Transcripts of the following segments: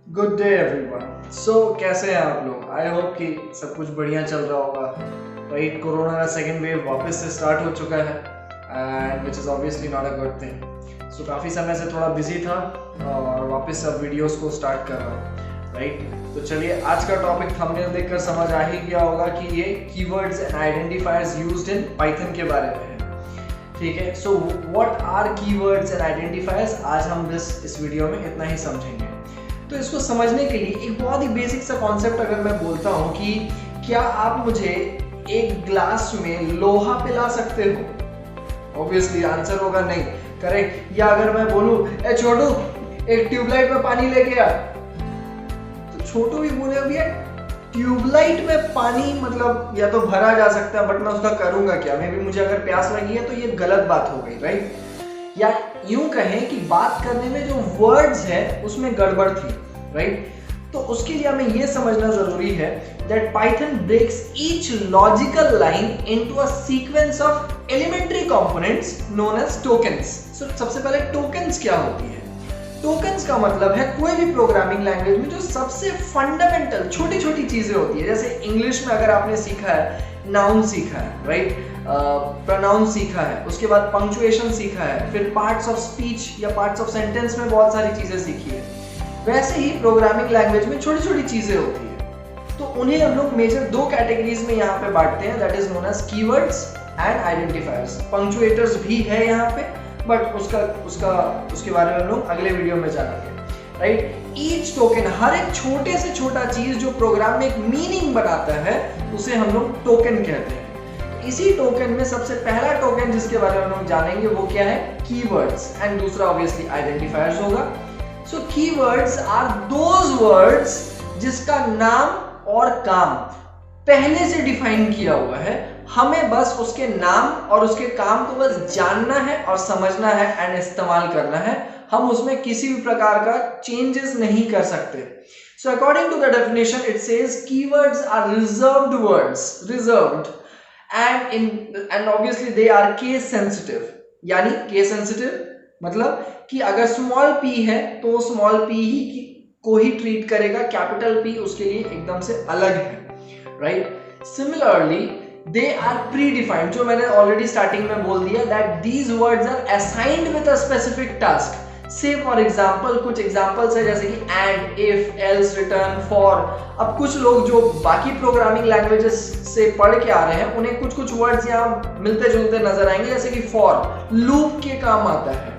Good day everyone. सो कैसे हैं आप लोग? आई होप कि सब कुछ बढ़िया चल रहा होगा। राइट, कोरोना का सेकेंड वेव वापस से स्टार्ट हो चुका है and which is obviously not a good thing. So काफ़ी समय से थोड़ा बिजी था और वापस अब वीडियोस को स्टार्ट कर रहा हूँ। राइट, तो चलिए आज का टॉपिक थंबनेल देखकर समझ आ ही गया होगा कि ये keywords and identifiers used in Python के बारे में है। ठीक है, so what are keywords and identifiers, आज हम बस इस वीडियो में इतना ही समझेंगे। तो इसको समझने के लिए एक बहुत ही बेसिक सा कॉन्सेप्ट अगर मैं बोलता हूँ कि क्या आप मुझे एक ग्लास में लोहा पिला सकते हो, ऑब्वियसली आंसर होगा नहीं, करेक्ट। या अगर मैं बोलूं ए छोटू एक ट्यूबलाइट में पानी लेके आ, तो छोटू भी बोले भैया ट्यूबलाइट में पानी मतलब या तो भरा जा सकता है, बट मैं उसका करूंगा क्या? मे भी मुझे अगर प्यास लगी है तो ये गलत बात हो गई, राइट। या यूं कहें कि बात करने में जो वर्ड्स है उसमें गड़बड़ थी, राइट। तो उसके लिए हमें यह समझना जरूरी है that Python breaks each logical line into a sequence of elementary components known as tokens. So सबसे पहले टोकन्स क्या होती है? टोकन्स का मतलब है कोई भी प्रोग्रामिंग लैंग्वेज में जो सबसे फंडामेंटल छोटी छोटी चीजें होती है। जैसे इंग्लिश में अगर आपने सीखा है, नाउन सीखा है, राइट, प्रोनाउन सीखा है, उसके बाद पंक्चुएशन सीखा है, फिर पार्ट्स ऑफ स्पीच या पार्ट्स ऑफ सेंटेंस में बहुत सारी चीजें सीखी है। वैसे ही प्रोग्रामिंग लैंग्वेज में छोटी छोटी चीजें होती है। तो उन्हें हम लोग मेजर दो कैटेगरीज में यहाँ पे बांटते हैं, that is known as keywords and identifiers. Punctuators भी है यहाँ पे, बट उसके बारे में हम लोग अगले वीडियो में जानेंगे, राइट। ईच टोकन, हर एक छोटे से छोटा चीज जो प्रोग्राम में एक मीनिंग बनाता है उसे हम लोग टोकन कहते हैं। इसी टोकन में सबसे पहला टोकन जिसके बारे में हम लोग जानेंगे वो क्या है? कीवर्ड्स, एंड दूसरा ऑब्वियसली आइडेंटिफायर्स होगा। सो कीवर्ड्स आर दोज वर्ड्स जिसका नाम और काम पहले से डिफाइन किया हुआ है, हमें बस उसके नाम और उसके काम को बस जानना है और समझना है एंड इस्तेमाल करना है। हम उसमें किसी भी प्रकार का चेंजेस नहीं कर सकते। So according to the definition it says keywords are reserved words, reserved, and obviously they are case sensitive। यानी case sensitive मतलब कि अगर स्मॉल p है तो स्मॉल p ही को ही ट्रीट करेगा, कैपिटल P उसके लिए एकदम से अलग है, right. Similarly they are pre defined, जो मैंने ऑलरेडी स्टार्टिंग में बोल दिया that these words are assigned with a specific task. So for example, कुछ एग्जाम्पल्स है जैसे कि and, if, else, return, for. अब कुछ लोग जो बाकी प्रोग्रामिंग लैंग्वेजेस से पढ़ के आ रहे हैं उन्हें कुछ कुछ वर्ड्स यहाँ मिलते जुलते नजर आएंगे, जैसे कि फॉर लूप के काम आता है,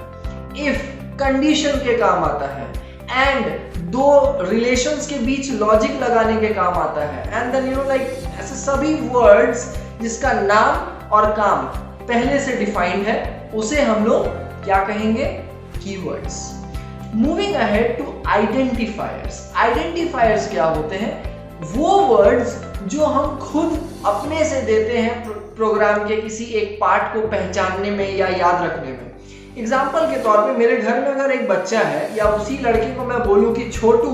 इफ कंडीशन के काम आता है, एंड दो रिलेशंस के बीच लॉजिक लगाने के काम आता है, एंड देन ऐसे सभी वर्ड्स जिसका नाम और काम पहले से डिफाइंड है उसे हम लोग क्या कहेंगे? Keywords. Moving ahead to identifiers. Identifiers क्या होते हैं? वो वर्ड्स जो हम खुद अपने से देते हैं प्रोग्राम के किसी एक पार्ट को पहचानने में या याद रखने में। एग्जाम्पल के तौर पे मेरे घर में अगर एक बच्चा है या उसी लड़के को मैं बोलूं कि छोटू,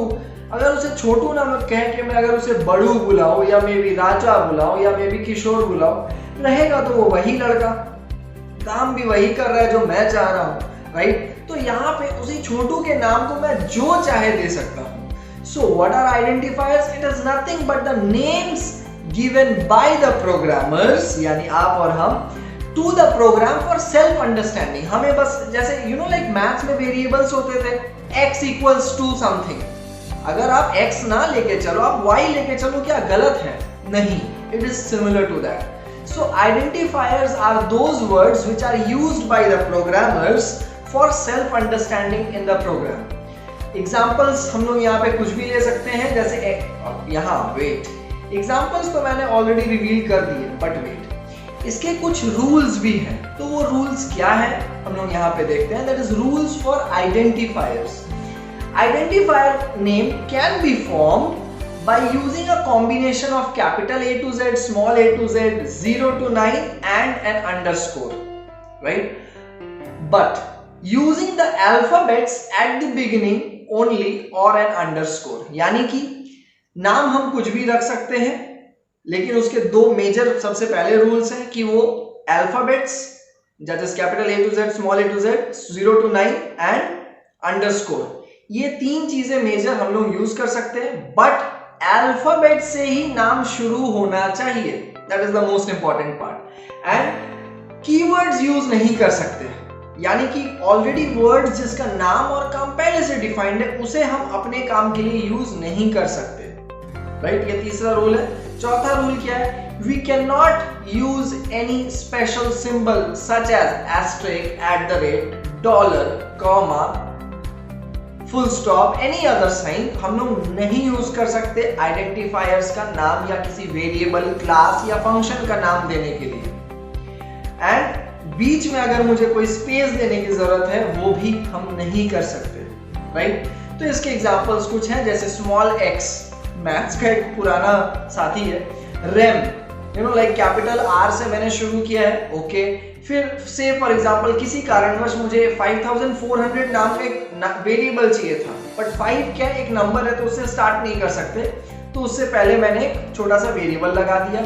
अगर उसे छोटू ना मैं कह के मैं अगर उसे बड़ू बुलाऊं या मे बी राजा बुलाऊं या मे बी किशोर बुलाऊं, रहेगा तो वो वही लड़का, काम भी वही कर रहा है जो मैं चाह रहा हूं, राइट। तो यहाँ पे उसी छोटू के नाम को मैं जो चाहे दे सकता हूँ। So what are identifiers? It is nothing but the names given by the programmers, यानी आप और हम, to the program for self understanding. हमें बस जैसे लाइक मैथ्स में वेरिएबल्स होते थे, x इक्वल्स टू समथिंग, अगर आप x ना लेके चलो आप y लेके चलो, क्या गलत है? नहीं, it is similar to that. So identifiers are those words which are used by the programmers for self understanding in the program. Examples हम लोग यहाँ पे कुछ भी ले सकते हैं, जैसे यहाँ वेट, एग्जाम्पल्स तो मैंने ऑलरेडी रिवील कर दिए, बट वेट, इसके कुछ रूल्स भी हैं। तो वो रूल्स क्या है हम लोग यहाँ पे देखते हैं, that is rules for identifiers. Identifier name can be formed by using a combination of capital A to Z, small a to Z, 0 to 9 and an underscore, right? But using the alphabets at the beginning only or an underscore, यानी कि नाम हम कुछ भी रख सकते हैं, लेकिन उसके दो मेजर सबसे पहले रूल्स हैं कि वो alphabets that is capital A to Z, small a to Z, 0 to 9 and underscore. ये तीन चीजें मेजर हम लोग यूज कर सकते हैं, बट अल्फाबेट से ही नाम शुरू होना चाहिए। That is the most important part. And keywords use नहीं कर सकते, यानी कि ऑलरेडी वर्ड्स जिसका नाम और काम पहले से डिफाइंड है उसे हम अपने काम के लिए यूज नहीं कर सकते, राइट? ये तीसरा रूल है। चौथा रूल क्या है? We cannot use any special symbol such as asterisk, $, comma, full stop, any other sign हम लोग नहीं यूज कर सकते आइडेंटिफायर्स का नाम या किसी वेरिएबल, क्लास या फंक्शन का नाम देने के लिए। एंड बीच में अगर मुझे कोई स्पेस देने की जरूरत है वो भी हम नहीं कर सकते, राइट? तो इसके एग्जांपल्स कुछ हैं, जैसे स्मॉल x, मैथ्स का एक पुराना साथी है, रेम, लाइक कैपिटल R से मैंने शुरू किया है, ओके। फिर से फॉर एग्जांपल किसी कारणवश मुझे 5400 नाम का एक वेरिएबल चाहिए था, बट 5 क्या एक नंबर है तो उससे स्टार्ट नहीं कर सकते, तो उससे पहले मैंने एक छोटा सा वेरिएबल लगा दिया।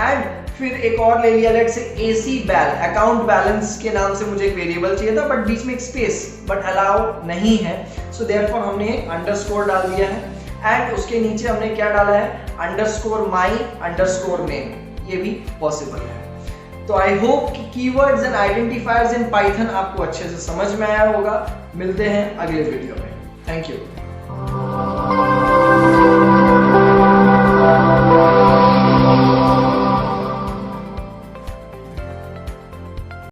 एंड फिर एक और ले लिया, लेट्स से AC बैल, अकाउंट बैलेंस के नाम से मुझे एक वेरिएबल चाहिए था, बट बीच में एक स्पेस बट अलाउ नहीं है, सो देयरफॉर हमने एक अंडरस्कोर डाल दिया है। एंड उसके नीचे हमने क्या डाला है? अंडरस्कोर माई अंडरस्कोर नेम, ये भी पॉसिबल है। तो आई होप कि keywords and identifiers in Python आपको अच्छे से समझ में आया होगा। मिलते हैं अगले वीडियो में। Thank you.